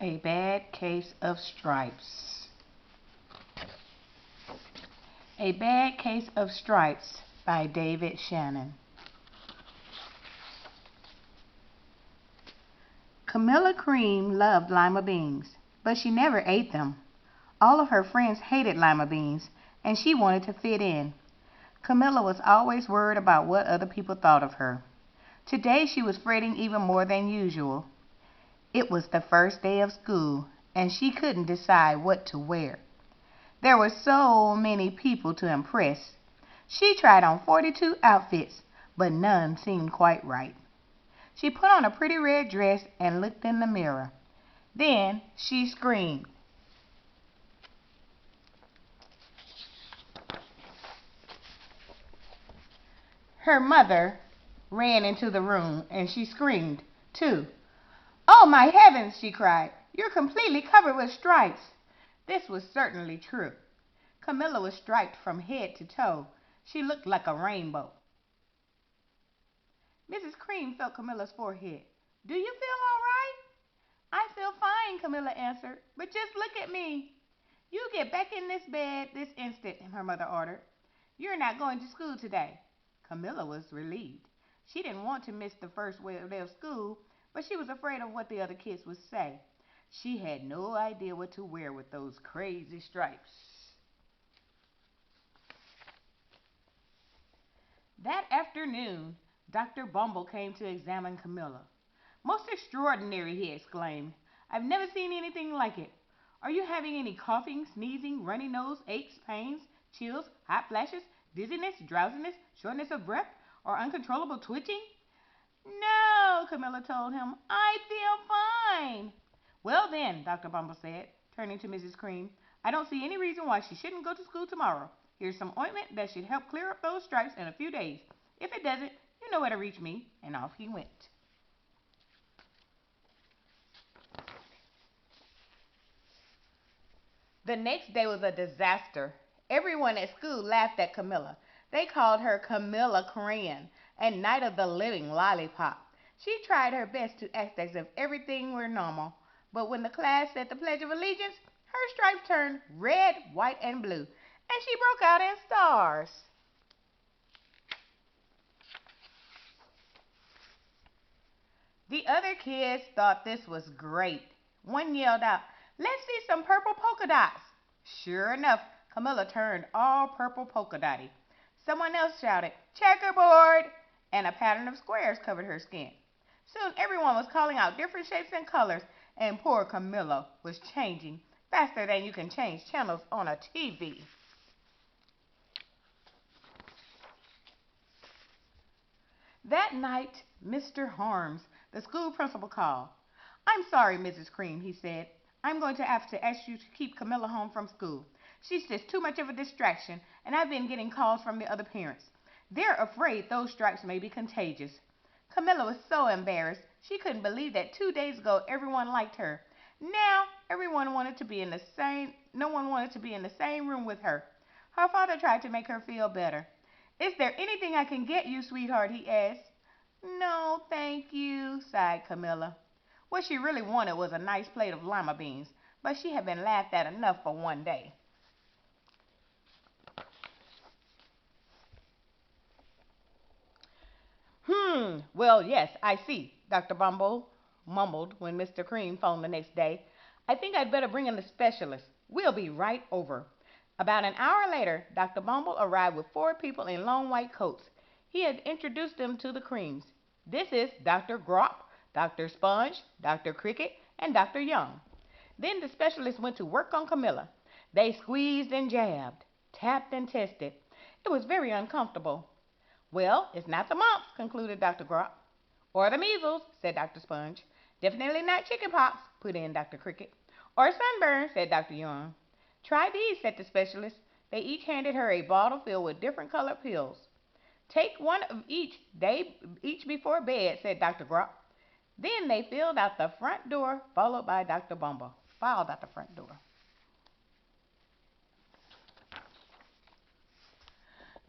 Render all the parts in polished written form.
A Bad Case of Stripes. A Bad Case of Stripes by David Shannon. Camilla Cream loved lima beans, but she never ate them. All of her friends hated lima beans, and she wanted to fit in. Camilla was always worried about what other people thought of her. Today she was fretting even more than usual. It was the first day of school, and she couldn't decide what to wear. There were so many people to impress. She tried on 42 outfits, but none seemed quite right. She put on a pretty red dress and looked in the mirror. Then she screamed. Her mother ran into the room, and she screamed, too. "Oh, my heavens!" she cried. "You're completely covered with stripes." This was certainly true. Camilla was striped from head to toe. She looked like a rainbow. Mrs. Cream felt Camilla's forehead. "Do you feel all right?" "I feel fine," Camilla answered, "but just look at me." "You get back in this bed this instant," her mother ordered. "You're not going to school today." Camilla was relieved. She didn't want to miss the first day of school, but she was afraid of what the other kids would say. She had no idea what to wear with those crazy stripes. That afternoon, Dr. Bumble came to examine Camilla. "Most extraordinary," he exclaimed. "I've never seen anything like it. Are you having any coughing, sneezing, runny nose, aches, pains, chills, hot flashes, dizziness, drowsiness, shortness of breath, or uncontrollable twitching?" "No," Camilla told him. "I feel fine." "Well then," Dr. Bumble said, turning to Mrs. Cream, "I don't see any reason why she shouldn't go to school tomorrow. Here's some ointment that should help clear up those stripes in a few days. If it doesn't, you know where to reach me." And off he went. The next day was a disaster. Everyone at school laughed at Camilla. They called her Camilla Cream and Night of the Living Lollipop. She tried her best to act as if everything were normal, but when the class said the Pledge of Allegiance, her stripes turned red, white, and blue, and she broke out in stars. The other kids thought this was great. One yelled out, "Let's see some purple polka dots." Sure enough, Camilla turned all purple polka dotty. Someone else shouted, "Checkerboard!" and a pattern of squares covered her skin. Soon everyone was calling out different shapes and colors, and poor Camilla was changing faster than you can change channels on a TV. That night, Mr. Harms, the school principal, called. "I'm sorry, Mrs. Cream," he said. "I'm going to have to ask you to keep Camilla home from school. She's just too much of a distraction, and I've been getting calls from the other parents. They're afraid those stripes may be contagious." Camilla was so embarrassed. She couldn't believe that 2 days ago everyone liked her. Now everyone wanted to be in the same no one wanted to be in the same room with her. Her father tried to make her feel better. "Is there anything I can get you, sweetheart?" he asked. "No, thank you," sighed Camilla. What she really wanted was a nice plate of lima beans, but she had been laughed at enough for one day. Well, yes, I see," Dr. Bumble mumbled when Mr. Cream phoned the next day. "I think I'd better bring in the specialist. We'll be right over." About an hour later, Dr. Bumble arrived with 4 people in long white coats. He had introduced them to the Creams. "This is Dr. Grop, Dr. Sponge, Dr. Cricket, and Dr. Young." Then the specialist went to work on Camilla. They squeezed and jabbed, tapped and tested. It was very uncomfortable. "Well, it's not the mumps," concluded Dr. Grop. "Or the measles," said Dr. Sponge. "Definitely not chicken pox," put in Dr. Cricket. "Or sunburn," said Dr. Young. "Try these," said the specialist. They each handed her a bottle filled with different colored pills. "Take one of each before bed," said Dr. Grop. Then they filed out the front door, followed by Dr. Bumble. Filed out the front door.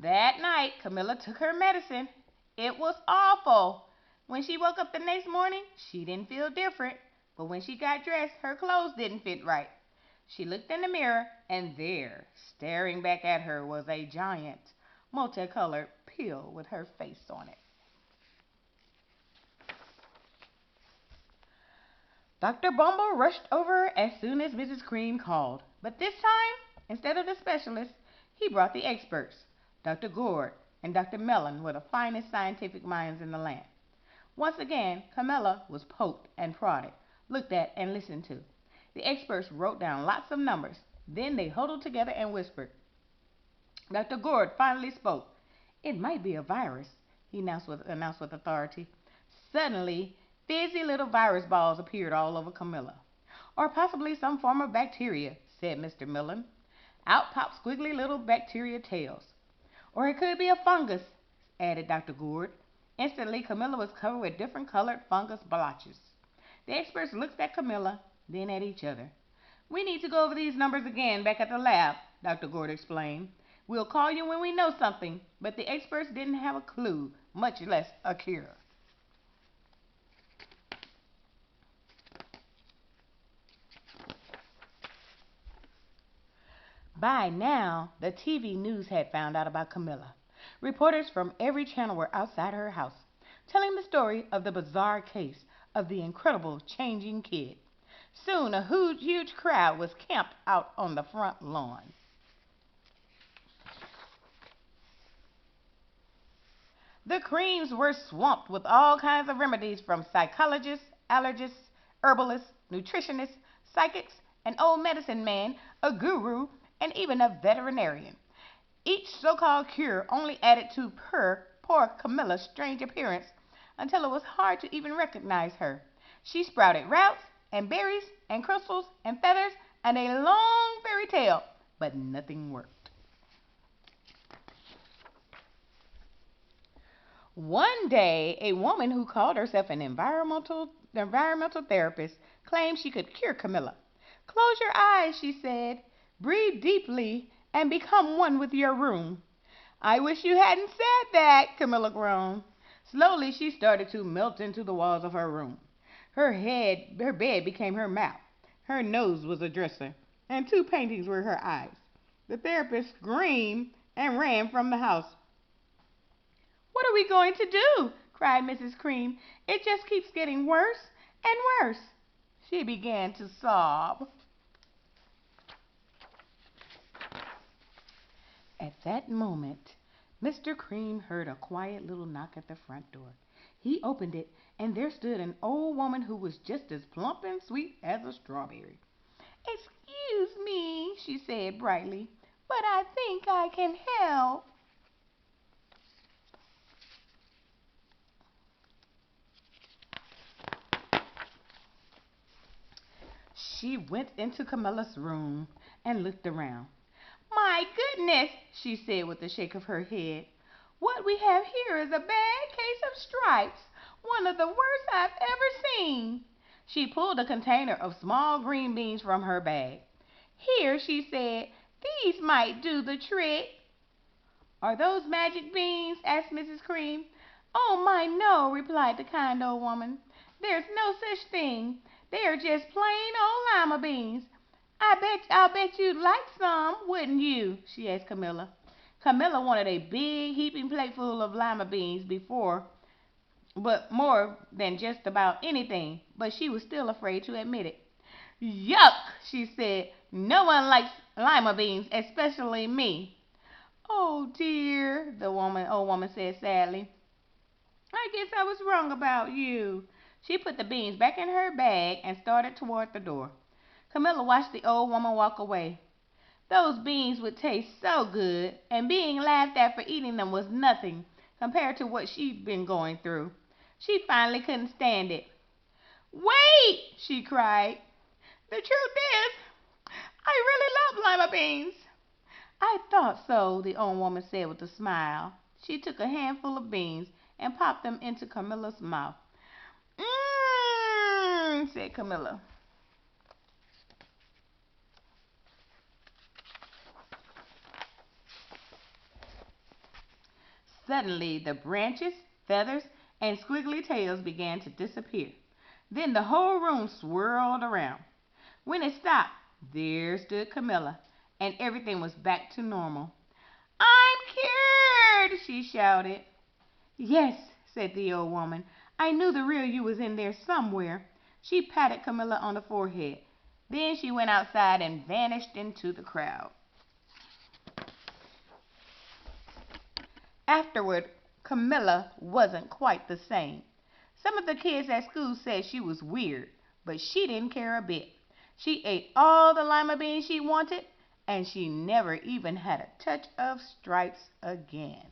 That night, Camilla took her medicine. It was awful. When she woke up the next morning, she didn't feel different. But when she got dressed, her clothes didn't fit right. She looked in the mirror, and there, staring back at her, was a giant, multicolored pill with her face on it. Dr. Bumble rushed over as soon as Mrs. Cream called, but this time, instead of the specialist, he brought the experts. Dr. Gourd and Dr. Mellon were the finest scientific minds in the land. Once again, Camilla was poked and prodded, looked at and listened to. The experts wrote down lots of numbers. Then they huddled together and whispered. Dr. Gourd finally spoke. It might be a virus, he announced with authority. Suddenly, fizzy little virus balls appeared all over Camilla. Or possibly some form of bacteria, said Mr. Millen. Out popped squiggly little bacteria tails. Or it could be a fungus, added Dr. Gourd. Instantly, Camilla was covered with different colored fungus blotches. The experts looked at Camilla, then at each other. We need to go over these numbers again back at the lab, Dr. Gourd explained. We'll call you when we know something, but the experts didn't have a clue, much less a cure. By now, the TV news had found out about Camilla. Reporters from every channel were outside her house, telling the story of the bizarre case of the incredible changing kid. Soon, a huge crowd was camped out on the front lawn. The Creams were swamped with all kinds of remedies from psychologists, allergists, herbalists, nutritionists, psychics, an old medicine man, a guru, and even a veterinarian. Each so-called cure only added to poor Camilla's strange appearance until it was hard to even recognize her. She sprouted roots and berries and crystals and feathers and a long fairy tale, but nothing worked. One day, a woman who called herself an environmental therapist claimed she could cure Camilla. Close your eyes, she said. Breathe deeply and become one with your room. I wish you hadn't said that, Camilla groaned. Slowly, she started to melt into the walls of her room. Her bed became her mouth. Her nose was a dresser, and two paintings were her eyes. The therapist screamed and ran from the house. What are we going to do? Cried Mrs. Cream. It just keeps getting worse and worse. She began to sob. At that moment, Mr. Cream heard a quiet little knock at the front door. He opened it, and there stood an old woman who was just as plump and sweet as a strawberry. Excuse me, she said brightly, but I think I can help. She went into Camilla's room and looked around. My goodness, she said with a shake of her head. What we have here is a bad case of stripes, one of the worst I've ever seen. She pulled a container of small green beans from her bag. Here, she said, these might do the trick. Are those magic beans? Asked Mrs. Cream. Oh, my, no, replied the kind old woman. There's no such thing. They are just plain old lima beans. I'll bet you'd like some, wouldn't you? She asked Camilla. Camilla wanted a big heaping plateful of lima beans but more than just about anything, but she was still afraid to admit it. Yuck, she said. No one likes lima beans, especially me. Oh dear, the old woman said sadly. I guess I was wrong about you. She put the beans back in her bag and started toward the door. Camilla watched the old woman walk away. Those beans would taste so good, and being laughed at for eating them was nothing compared to what she'd been going through. She finally couldn't stand it. Wait, she cried. The truth is, I really love lima beans. I thought so, the old woman said with a smile. She took a handful of beans and popped them into Camilla's mouth. Mmm, said Camilla. Suddenly, the branches, feathers, and squiggly tails began to disappear. Then the whole room swirled around. When it stopped, there stood Camilla, and everything was back to normal. "I'm cured!" she shouted. "Yes," said the old woman. "I knew the real you was in there somewhere." She patted Camilla on the forehead. Then she went outside and vanished into the crowd. Afterward, Camilla wasn't quite the same. Some of the kids at school said she was weird, but she didn't care a bit. She ate all the lima beans she wanted, and she never even had a touch of stripes again.